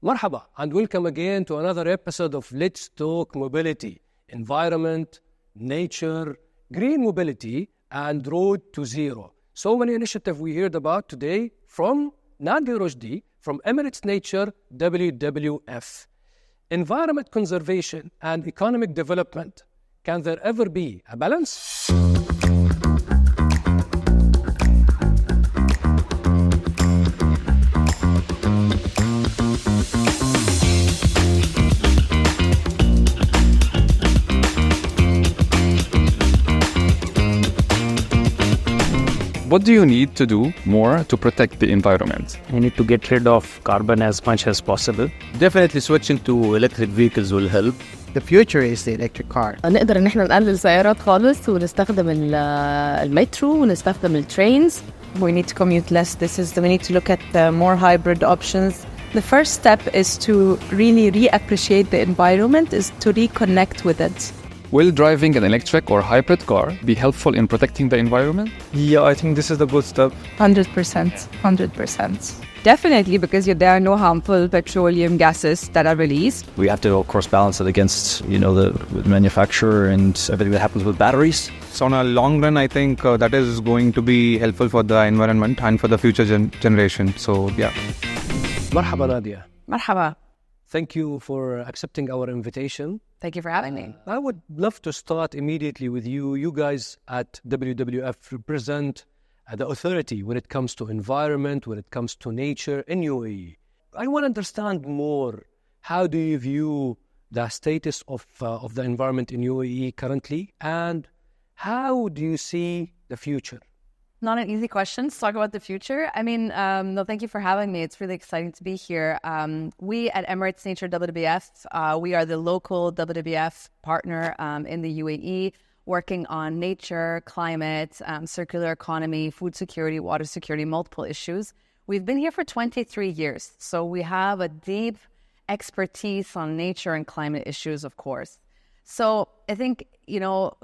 Marhaba and welcome again to another episode of Let's Talk Mobility, Environment, Nature, Green Mobility and Road to Zero. So many initiatives we heard about today from Nadia Rouchdy from Emirates Nature-WWF. Environment conservation and economic development. Can there ever be a balance? What do you need to do more to protect the environment? You need to get rid of carbon as much as possible. Definitely switching to electric vehicles will help. The future is the electric car. نقدر إن إحنا نقلل سيارات خالص ونستخدم المترو ونستخدم الترينز. We need to commute less. We need to look at more hybrid options. The first step is to really reappreciate the environment, is to reconnect with it. Will driving an electric or hybrid car be helpful in protecting the environment? Yeah, I think this is the good step. 100%. 100%. Definitely, because there are no harmful petroleum gases that are released. We have to, of course, balance it against, the manufacturer and everything that happens with batteries. So on a long run, I think that is going to be helpful for the environment and for the future generation. So, yeah. Marhaba, Nadia. Marhaba. Thank you for accepting our invitation. Thank you for having me. I would love to start immediately with you. You guys at WWF represent the authority when it comes to environment, when it comes to nature in UAE. I want to understand more. How do you view the status of the environment in UAE currently? And how do you see the future? Not an easy question to talk about the future. No, thank you for having me. It's really exciting to be here. We at Emirates Nature-WWF, we are the local WWF partner in the UAE, working on nature, climate, circular economy, food security, water security, multiple issues. We've been here for 23 years, so we have a deep expertise on nature and climate issues, of course. So I think,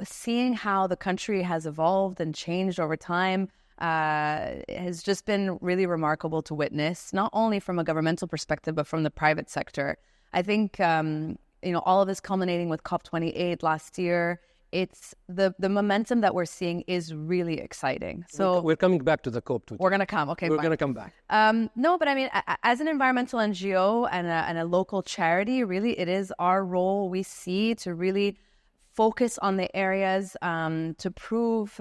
seeing how the country has evolved and changed over time has just been really remarkable to witness, not only from a governmental perspective, but from the private sector. I think, all of this culminating with COP28 last year, it's the momentum that we're seeing is really exciting. So we're coming back to the COP. We're going to come. Okay, we're going to come back. No, but as an environmental NGO and a local charity, really, it is our role we see to really focus on the areas to prove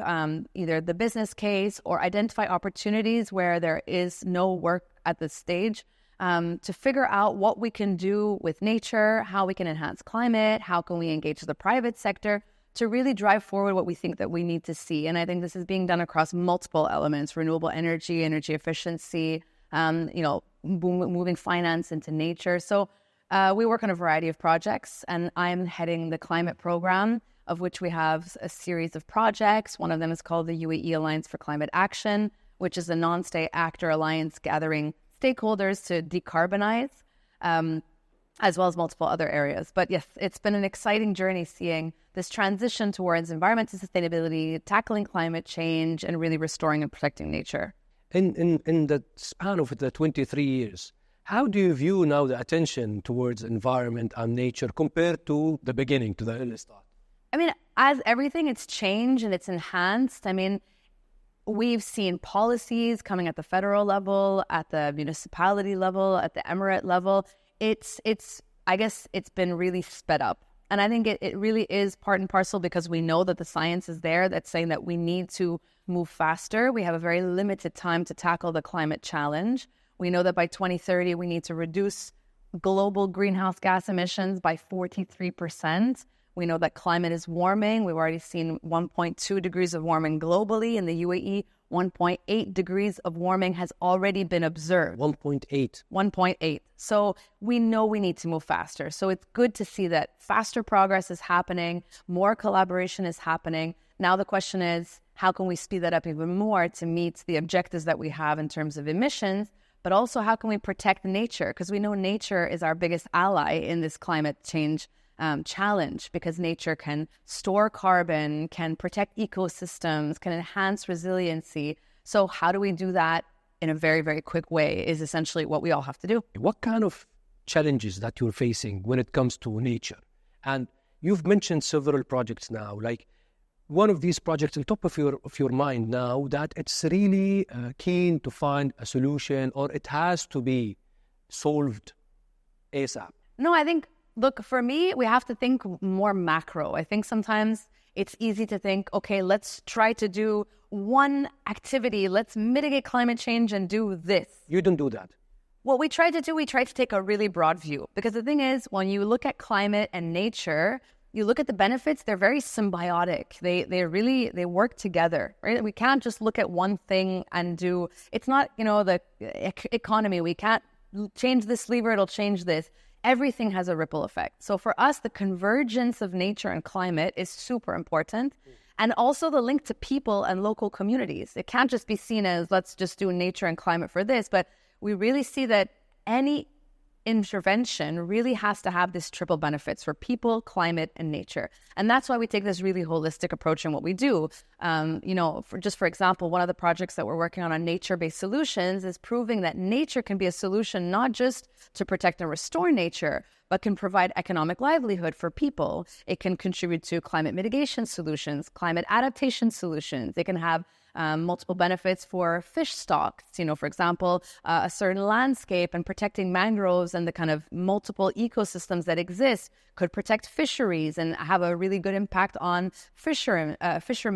either the business case or identify opportunities where there is no work at this stage, to figure out what we can do with nature, how we can enhance climate, how can we engage the private sector to really drive forward what we think that we need to see. And I think this is being done across multiple elements: renewable energy, energy efficiency, moving finance into nature. So we work on a variety of projects, and I'm heading the climate program, of which we have a series of projects. One of them is called the UAE Alliance for Climate Action, which is a non-state actor alliance gathering stakeholders to decarbonize, as well as multiple other areas. But yes, it's been an exciting journey seeing this transition towards environmental sustainability, tackling climate change, and really restoring and protecting nature. In the span of the 23 years, how do you view now the attention towards environment and nature compared to the beginning, to the early start? As everything, it's changed and it's enhanced. We've seen policies coming at the federal level, at the municipality level, at the emirate level. I guess it's been really sped up. And I think it really is part and parcel because we know that the science is there that's saying that we need to move faster. We have a very limited time to tackle the climate challenge. We know that by 2030, we need to reduce global greenhouse gas emissions by 43%. We know that climate is warming. We've already seen 1.2 degrees of warming globally. In the UAE, 1.8 degrees of warming has already been observed. 1.8. 1.8. So we know we need to move faster. So it's good to see that faster progress is happening, more collaboration is happening. Now the question is, how can we speed that up even more to meet the objectives that we have in terms of emissions, but also how can we protect nature? Because we know nature is our biggest ally in this climate change challenge, because nature can store carbon, can protect ecosystems, can enhance resiliency. So how do we do that in a very, very quick way is essentially what we all have to do. What kind of challenges that you're facing when it comes to nature. And you've mentioned several projects now, like one of these projects on top of your mind now that it's really keen to find a solution, or it has to be solved ASAP. No, I think, look, for me, we have to think more macro. I think sometimes it's easy to think, okay, let's try to do one activity, let's mitigate climate change and do this. You don't do that. What we try to do, we try to take a really broad view, because the thing is, when you look at climate and nature, you look at the benefits, they're very symbiotic. They work together, right? We can't just look at one thing and do, it's not, the economy. We can't change this lever, it'll change this. Everything has a ripple effect. So for us, the convergence of nature and climate is super important. And also the link to people and local communities. It can't just be seen as, let's just do nature and climate for this, but we really see that any intervention really has to have this triple benefits for people, climate, and nature. And that's why we take this really holistic approach in what we do. For example, one of the projects that we're working on nature-based solutions is proving that nature can be a solution not just to protect and restore nature, but can provide economic livelihood for people. It can contribute to climate mitigation solutions, climate adaptation solutions. It can have multiple benefits for fish stocks, for example, a certain landscape and protecting mangroves and the kind of multiple ecosystems that exist could protect fisheries and have a really good impact on fishermen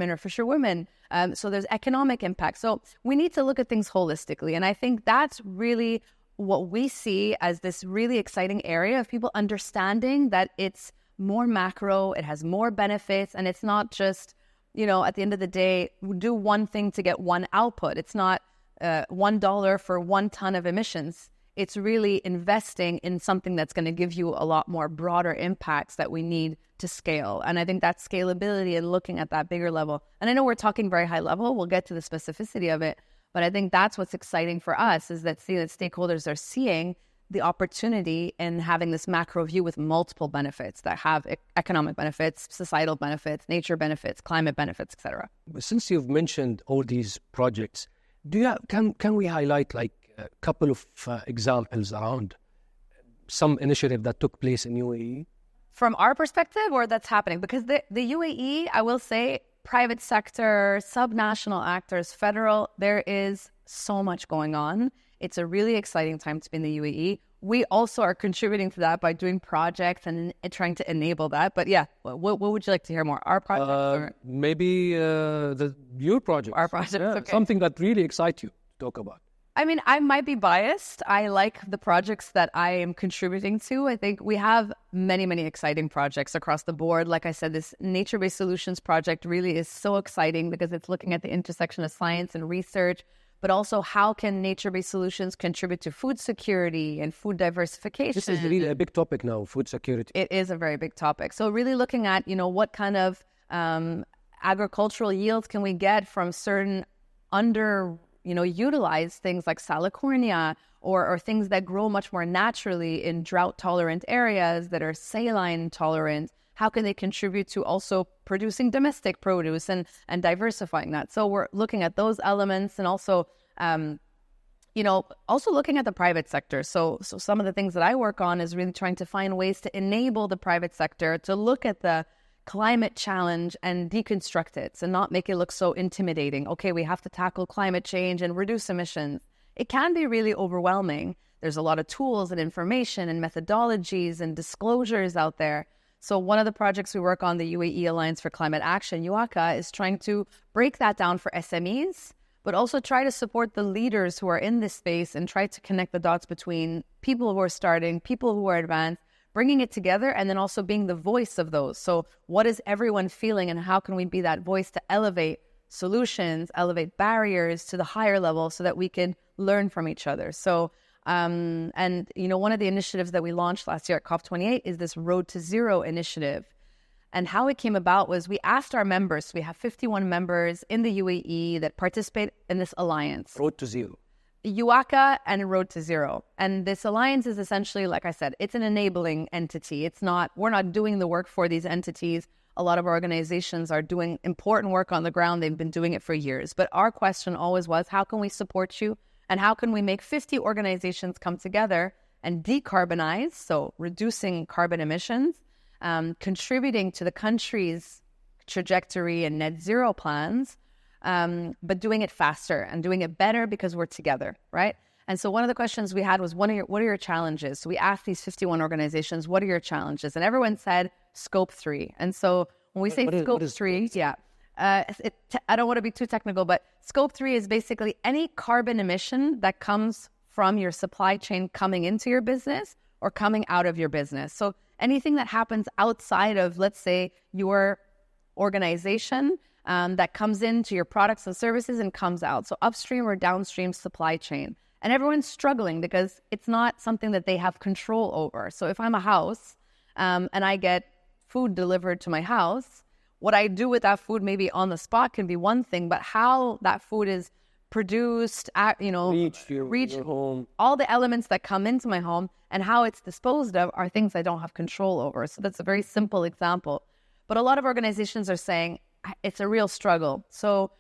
or fisherwomen. So there's economic impact. So we need to look at things holistically. And I think that's really what we see as this really exciting area of people understanding that it's more macro, it has more benefits, and it's not just, at the end of the day, do one thing to get one output. It's not $1 for 1 ton of emissions. It's really investing in something that's going to give you a lot more broader impacts that we need to scale. And I think that scalability and looking at that bigger level. And I know we're talking very high level. We'll get to the specificity of it. But I think that's what's exciting for us, is that stakeholders are seeing the opportunity in having this macro view with multiple benefits that have economic benefits, societal benefits, nature benefits, climate benefits, etc. Since you've mentioned all these projects, can we highlight like a couple of examples around some initiative that took place in UAE? From our perspective, or that's happening? Because the UAE, I will say, private sector, subnational actors, federal, there is so much going on. It's a really exciting time to be in the UAE. We also are contributing to that by doing projects and trying to enable that. But yeah, what would you like to hear more? Our projects? Maybe your project. Our projects, okay. Something that really excites you to talk about. I mean, I might be biased. I like the projects that I am contributing to. I think we have many, many exciting projects across the board. Like I said, this nature-based solutions project really is so exciting because it's looking at the intersection of science and research, but also how can nature-based solutions contribute to food security and food diversification. This is really a big topic now, food security. It is a very big topic. So really looking at, what kind of agricultural yields can we get from certain utilize things like salicornia or things that grow much more naturally in drought-tolerant areas that are saline-tolerant. How can they contribute to also producing domestic produce and diversifying that? So we're looking at those elements, and also, also looking at the private sector. So some of the things that I work on is really trying to find ways to enable the private sector to look at the climate challenge and deconstruct it and not make it look so intimidating. Okay, we have to tackle climate change and reduce emissions. It can be really overwhelming. There's a lot of tools and information and methodologies and disclosures out there. So one of the projects we work on, the UAE Alliance for Climate Action, UACA, is trying to break that down for SMEs, but also try to support the leaders who are in this space and try to connect the dots between people who are starting, people who are advanced, bringing it together, and then also being the voice of those. So what is everyone feeling, and how can we be that voice to elevate solutions, elevate barriers to the higher level so that we can learn from each other? So, one of the initiatives that we launched last year at COP28 is this Road to Zero initiative. And how it came about was we asked our members, we have 51 members in the UAE that participate in this alliance. Road to Zero. UACA and Road to Zero. And this alliance is essentially, like I said, it's an enabling entity. We're not doing the work for these entities. A lot of our organizations are doing important work on the ground. They've been doing it for years. But our question always was, how can we support you? And how can we make 50 organizations come together and decarbonize, so reducing carbon emissions, contributing to the country's trajectory and net zero plans, but doing it faster and doing it better because we're together, right? And so one of the questions we had was, what are your challenges? So we asked these 51 organizations, what are your challenges? And everyone said scope 3. And so when we say scope 3, I don't want to be too technical, but scope 3 is basically any carbon emission that comes from your supply chain coming into your business or coming out of your business. So anything that happens outside of, let's say, your organization that comes into your products and services and comes out. So upstream or downstream supply chain. And everyone's struggling because it's not something that they have control over. So if I'm a house and I get food delivered to my house, what I do with that food maybe on the spot can be one thing, but how that food is produced, reach your home, all the elements that come into my home and how it's disposed of are things I don't have control over. So that's a very simple example. But a lot of organizations are saying it's a real struggle. So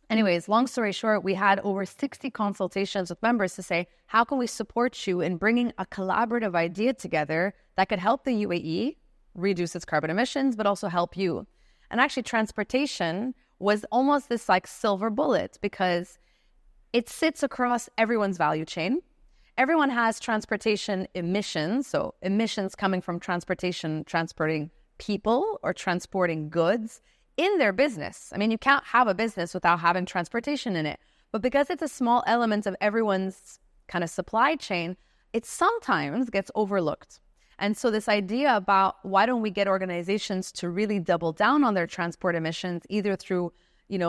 anyways, long story short, we had over 60 consultations with members to say, how can we support you in bringing a collaborative idea together that could help the UAE reduce its carbon emissions, but also help you? And actually, transportation was almost this like silver bullet because it sits across everyone's value chain. Everyone has transportation emissions, so emissions coming from transportation, transporting people or transporting goods in their business. I mean, you can't have a business without having transportation in it. But because it's a small element of everyone's kind of supply chain, it sometimes gets overlooked. And so this idea about why don't we get organizations to really double down on their transport emissions, either through,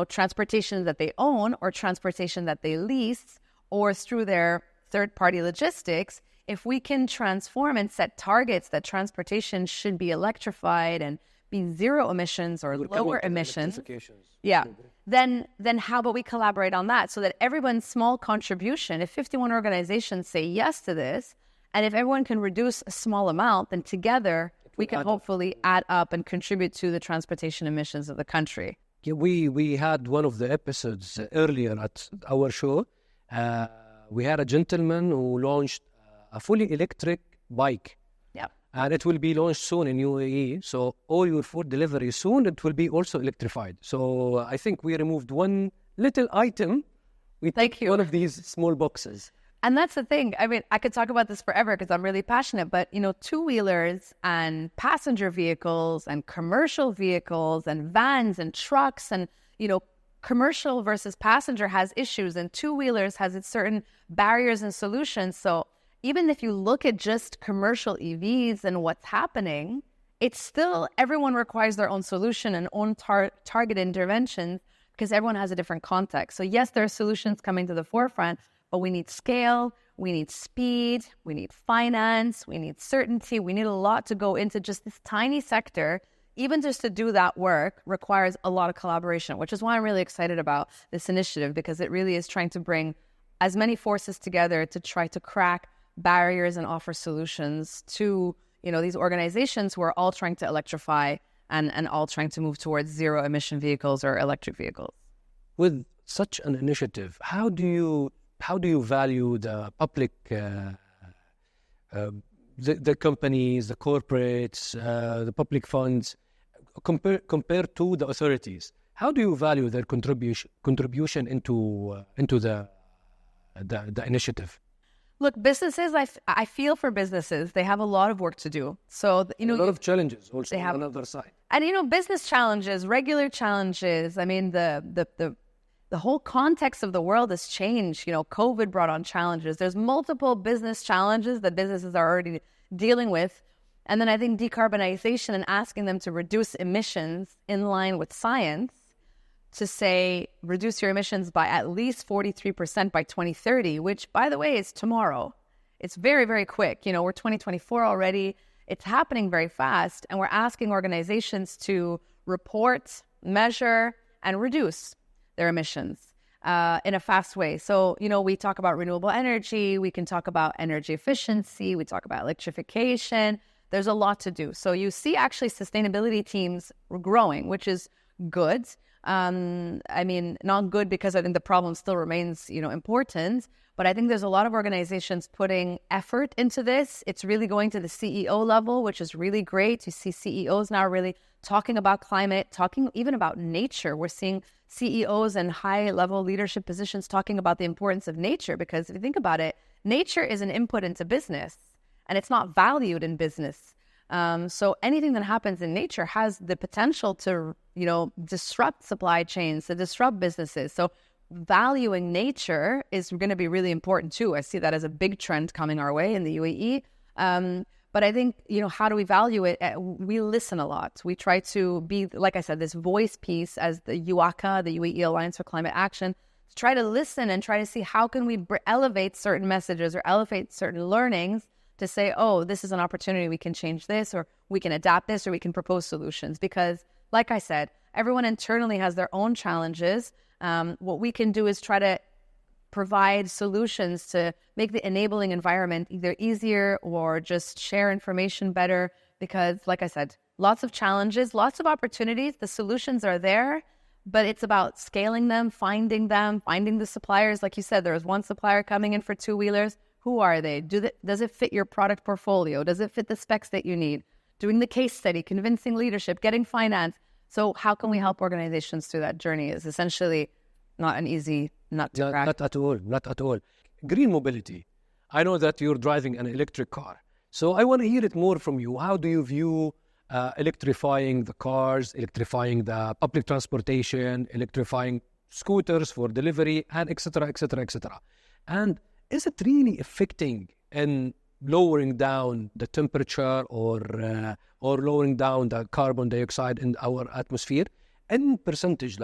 transportation that they own or transportation that they lease, or through their third-party logistics, if we can transform and set targets that transportation should be electrified and be zero emissions or lower emissions, then how about we collaborate on that so that everyone's small contribution, if 51 organizations say yes to this, and if everyone can reduce a small amount, then together we can hopefully add up and contribute to the transportation emissions of the country. Yeah, we had one of the episodes earlier at our show. We had a gentleman who launched a fully electric bike. Yeah. And it will be launched soon in UAE. So all your food delivery soon, it will be also electrified. So I think we removed one little item. We take one of these small boxes. And that's the thing. I mean, I could talk about this forever because I'm really passionate, but, two-wheelers and passenger vehicles and commercial vehicles and vans and trucks and, commercial versus passenger has issues and two-wheelers has its certain barriers and solutions. So even if you look at just commercial EVs and what's happening, it's still everyone requires their own solution and own target interventions because everyone has a different context. So yes, there are solutions coming to the forefront, but we need scale, we need speed, we need finance, we need certainty. We need a lot to go into just this tiny sector. Even just to do that work requires a lot of collaboration, which is why I'm really excited about this initiative because it really is trying to bring as many forces together to try to crack barriers and offer solutions to, these organizations who are all trying to electrify and all trying to move towards zero emission vehicles or electric vehicles. With such an initiative, how do you value the public, the companies, the corporates, the public funds, compared to the authorities? How do you value their contribution into the initiative? Look, businesses, I feel for businesses. They have a lot of work to do. So, a lot of challenges also on another side. And, business challenges, regular challenges. I mean, the whole context of the world has changed. COVID brought on challenges. There's multiple business challenges that businesses are already dealing with. And then I think decarbonization and asking them to reduce emissions in line with science to say, reduce your emissions by at least 43% by 2030, which, by the way, is tomorrow. It's very, very quick. We're 2024 already. It's happening very fast. And we're asking organizations to report, measure, and reduce their emissions in a fast way. So, we talk about renewable energy. We can talk about energy efficiency. We talk about electrification. There's a lot to do. So you see actually sustainability teams growing, which is good. I mean, not good because I think the problem still remains, important. But I think there's a lot of organizations putting effort into this. It's really going to the CEO level, which is really great. You see CEOs now really talking about climate, talking even about nature. We're seeing CEOs and high-level leadership positions talking about the importance of nature, because if you think about it, nature is an input into business, and it's not valued in business. So anything that happens in nature has the potential to, disrupt supply chains, to disrupt businesses. So valuing nature is going to be really important too. I see that as a big trend coming our way in the UAE. But I think, how do we value it? We listen a lot. We try to be, like I said, this voice piece as the UACA, the UAE Alliance for Climate Action, to try to listen and try to see how can we elevate certain messages or elevate certain learnings to say, oh, this is an opportunity, we can change this, or we can adapt this, or we can propose solutions. Because, like I said, everyone internally has their own challenges. What we can do is try to provide solutions to make the enabling environment either easier or just share information better. Because, like I said, lots of challenges, lots of opportunities. The solutions are there, but it's about scaling them, finding the suppliers. Like you said, there was one supplier coming in for two-wheelers. Who are they? Does it fit your product portfolio? Does it fit the specs that you need? Doing the case study, convincing leadership, getting finance. So how can we help organizations through that journey is essentially not an easy nut to crack. Not at all. Green mobility. I know that you're driving an electric car. So I want to hear it more from you. How do you view electrifying the cars, electrifying the public transportation, electrifying scooters for delivery, and et cetera, et cetera, et cetera? And is it really affecting in lowering down the temperature or lowering down the carbon dioxide in our atmosphere? In percentage,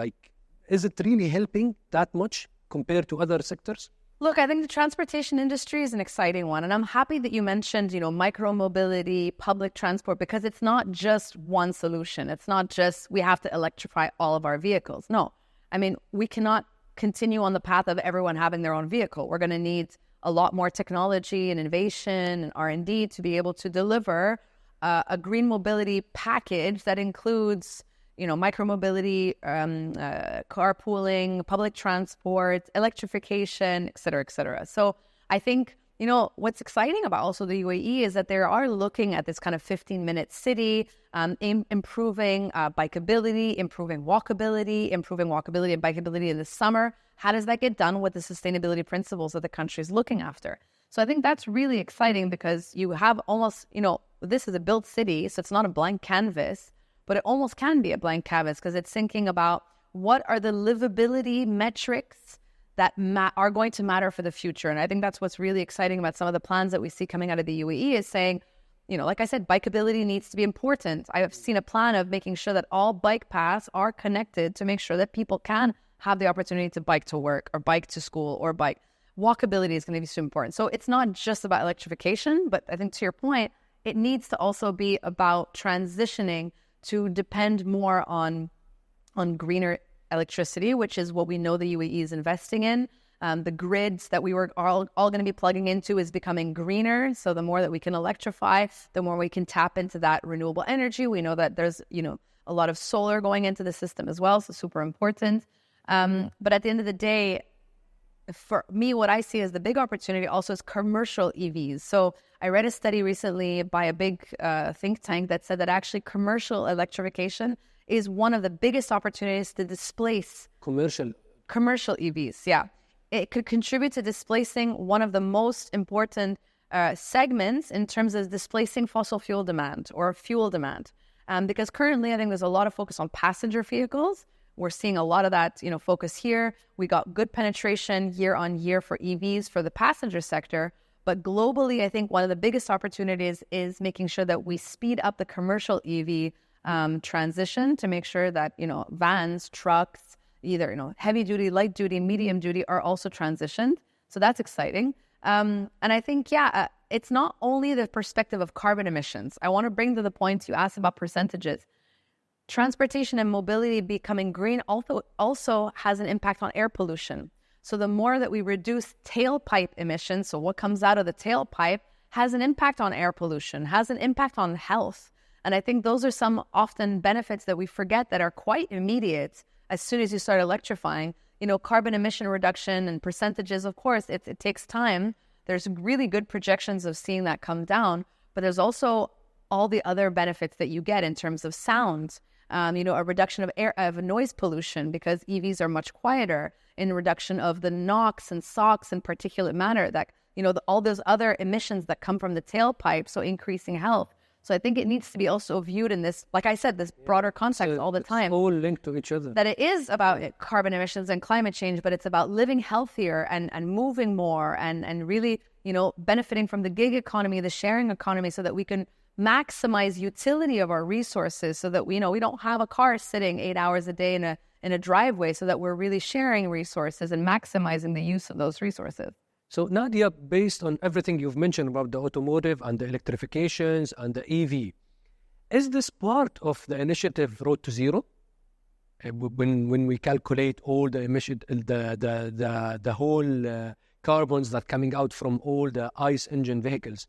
is it really helping that much compared to other sectors? Look, I think the transportation industry is an exciting one. And I'm happy that you mentioned, micro-mobility, public transport, because it's not just one solution. It's not just we have to electrify all of our vehicles. No, I mean, we cannot continue on the path of everyone having their own vehicle. We're going to need a lot more technology and innovation and R&D to be able to deliver a green mobility package that includes, micro-mobility, carpooling, public transport, electrification, et cetera, et cetera. So I think, what's exciting about also the UAE is that they are looking at this kind of 15-minute city, improving bikeability, improving walkability and bikeability in the summer. How does that get done with the sustainability principles that the country is looking after? So I think that's really exciting because you have almost, this is a built city, so it's not a blank canvas, but it almost can be a blank canvas because it's thinking about what are the livability metrics that are going to matter for the future. And I think that's what's really exciting about some of the plans that we see coming out of the UAE is saying, like I said, bikeability needs to be important. I have seen a plan of making sure that all bike paths are connected to make sure that people can have the opportunity to bike to work or bike to school or bike. Walkability is going to be so important. So it's not just about electrification, but I think to your point, it needs to also be about transitioning to depend more on greener electricity, which is what we know the UAE is investing in. The grids that we were all going to be plugging into is becoming greener. So the more that we can electrify, the more we can tap into that renewable energy. We know that there's, a lot of solar going into the system as well. So super important. But at the end of the day, for me, what I see as the big opportunity also is commercial EVs. So I read a study recently by a big think tank that said that actually commercial electrification is one of the biggest opportunities to displace commercial EVs. Yeah, it could contribute to displacing one of the most important segments in terms of displacing fossil fuel demand or fuel demand. Because currently, I think there's a lot of focus on passenger vehicles. We're seeing a lot of that, focus here. We got good penetration year on year for EVs for the passenger sector. But globally, I think one of the biggest opportunities is making sure that we speed up the commercial EV transition to make sure that, vans, trucks, either, heavy duty, light duty, medium duty are also transitioned. So that's exciting. And I think, it's not only the perspective of carbon emissions. I want to bring to the point you asked about percentages. Transportation and mobility becoming green also has an impact on air pollution. So the more that we reduce tailpipe emissions, so what comes out of the tailpipe, has an impact on air pollution, has an impact on health. And I think those are some often benefits that we forget that are quite immediate as soon as you start electrifying, carbon emission reduction and percentages, of course, it takes time. There's really good projections of seeing that come down, but there's also all the other benefits that you get in terms of sound, a reduction of noise pollution because EVs are much quieter, in reduction of the NOx and SOx and particulate matter that, all those other emissions that come from the tailpipe, so increasing health. So I think it needs to be also viewed in this, like I said, this broader context all the time. It's all linked to each other. That it is about carbon emissions and climate change, but it's about living healthier and moving more and really, benefiting from the gig economy, the sharing economy, so that we can maximize utility of our resources, so that we don't have a car sitting 8 hours a day in a driveway, so that we're really sharing resources and maximizing the use of those resources. So Nadia, based on everything you've mentioned about the automotive and the electrifications and the EV, is this part of the initiative Road to Zero? When we calculate all the emission, the whole carbons that coming out from all the ICE engine vehicles,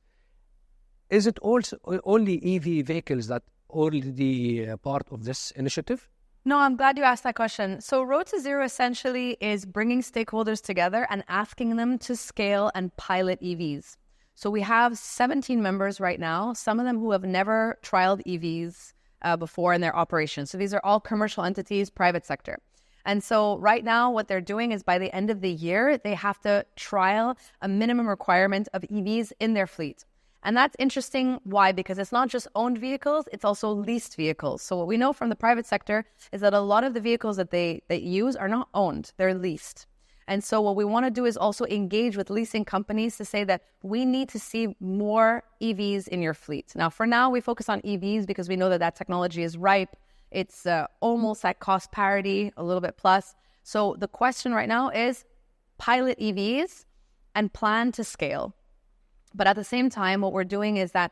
is it also only EV vehicles that already part of this initiative? No, I'm glad you asked that question. So Road to Zero essentially is bringing stakeholders together and asking them to scale and pilot EVs. So we have 17 members right now, some of them who have never trialed EVs before in their operations. So these are all commercial entities, private sector. And so right now what they're doing is by the end of the year, they have to trial a minimum requirement of EVs in their fleet. And that's interesting. Why? Because it's not just owned vehicles, it's also leased vehicles. So what we know from the private sector is that a lot of the vehicles that they use are not owned, they're leased. And so what we want to do is also engage with leasing companies to say that we need to see more EVs in your fleet. Now, for now, we focus on EVs because we know that technology is ripe. It's almost at cost parity, a little bit plus. So the question right now is pilot EVs and plan to scale. But at the same time, what we're doing is that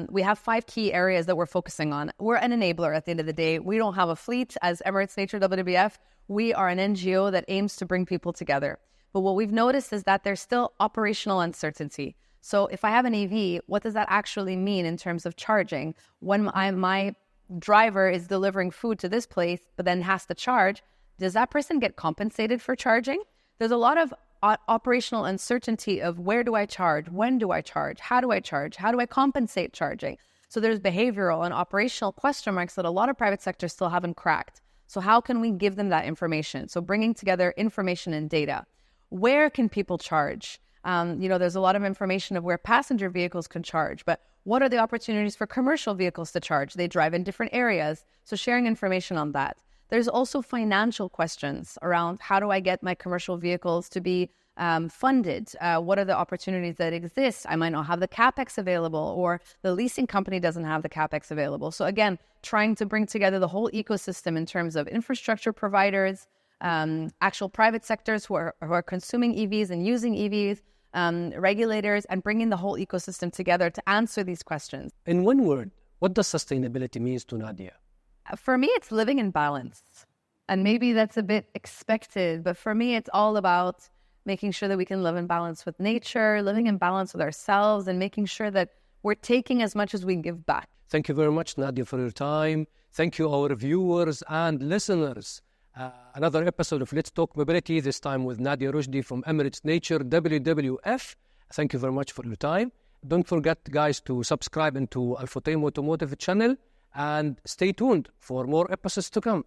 we have 5 key areas that we're focusing on. We're an enabler at the end of the day. We don't have a fleet. As Emirates Nature-WWF, we are an NGO that aims to bring people together. But what we've noticed is that there's still operational uncertainty. So if I have an EV, what does that actually mean in terms of charging? When my driver is delivering food to this place, but then has to charge, does that person get compensated for charging? There's a lot of operational uncertainty of where do I charge, when do I charge, how do I compensate charging? So there's behavioral and operational question marks that a lot of private sectors still haven't cracked. So how can we give them that information? So bringing together information and data. Where can people charge? There's a lot of information of where passenger vehicles can charge, but what are the opportunities for commercial vehicles to charge? They drive in different areas. So sharing information on that. There's also financial questions around how do I get my commercial vehicles to be funded? What are the opportunities that exist? I might not have the CapEx available, or the leasing company doesn't have the CapEx available. So again, trying to bring together the whole ecosystem in terms of infrastructure providers, actual private sectors who are consuming EVs and using EVs, regulators, and bringing the whole ecosystem together to answer these questions. In one word, what does sustainability mean to Nadia? For me, it's living in balance. And maybe that's a bit expected, but for me, it's all about making sure that we can live in balance with nature, living in balance with ourselves, and making sure that we're taking as much as we give back. Thank you very much, Nadia, for your time. Thank you, our viewers and listeners. Another episode of Let's Talk Mobility, this time with Nadia Rouchdy from Emirates Nature-WWF. Thank you very much for your time. Don't forget, guys, to subscribe into Al Futtaim Automotive channel and stay tuned for more episodes to come.